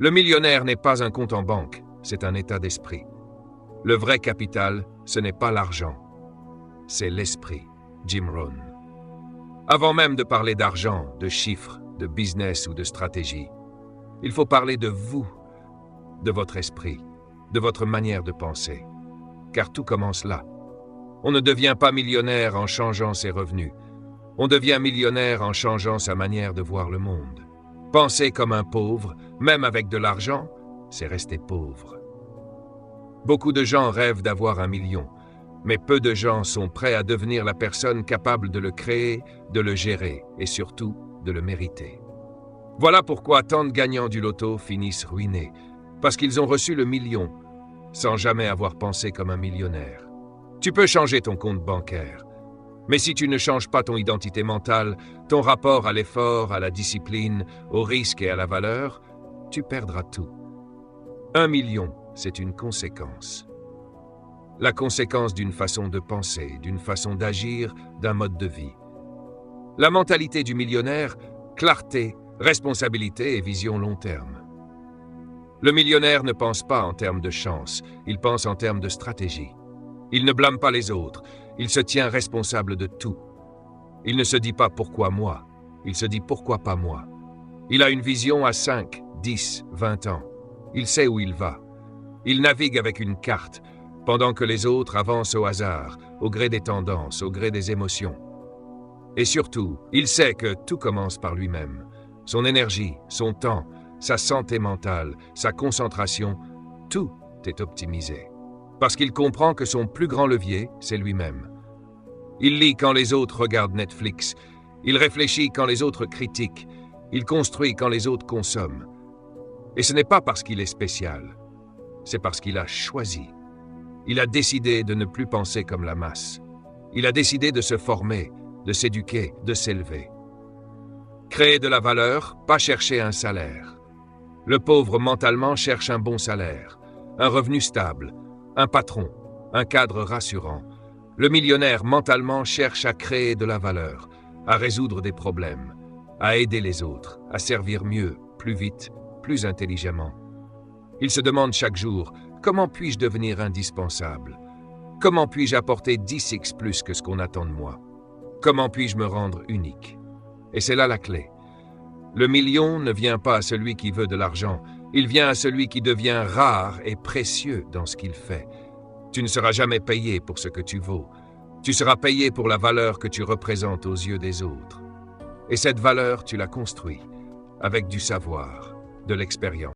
Le millionnaire n'est pas un compte en banque, c'est un état d'esprit. Le vrai capital, ce n'est pas l'argent, c'est l'esprit. Jim Rohn. Avant même de parler d'argent, de chiffres, de business ou de stratégie, il faut parler de vous, de votre esprit, de votre manière de penser. Car tout commence là. On ne devient pas millionnaire en changeant ses revenus. On devient millionnaire en changeant sa manière de voir le monde. Penser comme un pauvre, même avec de l'argent, c'est rester pauvre. Beaucoup de gens rêvent d'avoir 1 million, mais peu de gens sont prêts à devenir la personne capable de le créer, de le gérer et surtout de le mériter. Voilà pourquoi tant de gagnants du loto finissent ruinés, parce qu'ils ont reçu le million sans jamais avoir pensé comme un millionnaire. Tu peux changer ton compte bancaire, mais si tu ne changes pas ton identité mentale, ton rapport à l'effort, à la discipline, au risque et à la valeur, tu perdras tout. 1 million, c'est une conséquence. La conséquence d'une façon de penser, d'une façon d'agir, d'un mode de vie. La mentalité du millionnaire, clarté, responsabilité et vision long terme. Le millionnaire ne pense pas en termes de chance, il pense en termes de stratégie. Il ne blâme pas les autres, il se tient responsable de tout. Il ne se dit pas « pourquoi moi », il se dit « pourquoi pas moi ». Il a une vision à 5, 10, 20 ans. Il sait où il va. Il navigue avec une carte, pendant que les autres avancent au hasard, au gré des tendances, au gré des émotions. Et surtout, il sait que tout commence par lui-même. Son énergie, son temps, sa santé mentale, sa concentration, tout est optimisé. Parce qu'il comprend que son plus grand levier, c'est lui-même. Il lit quand les autres regardent Netflix, il réfléchit quand les autres critiquent, il construit quand les autres consomment. Et ce n'est pas parce qu'il est spécial, c'est parce qu'il a choisi. Il a décidé de ne plus penser comme la masse. Il a décidé de se former, de s'éduquer, de s'élever. Créer de la valeur, pas chercher un salaire. Le pauvre mentalement cherche un bon salaire, un revenu stable, un patron, un cadre rassurant. Le millionnaire mentalement cherche à créer de la valeur, à résoudre des problèmes, à aider les autres, à servir mieux, plus vite, plus intelligemment. Il se demande chaque jour: comment puis-je devenir indispensable? Comment puis-je apporter 10x plus que ce qu'on attend de moi? Comment puis-je me rendre unique? Et c'est là la clé. Le million ne vient pas à celui qui veut de l'argent, il vient à celui qui devient rare et précieux dans ce qu'il fait. Tu ne seras jamais payé pour ce que tu vaux. Tu seras payé pour la valeur que tu représentes aux yeux des autres. Et cette valeur, tu la construis avec du savoir, de l'expérience.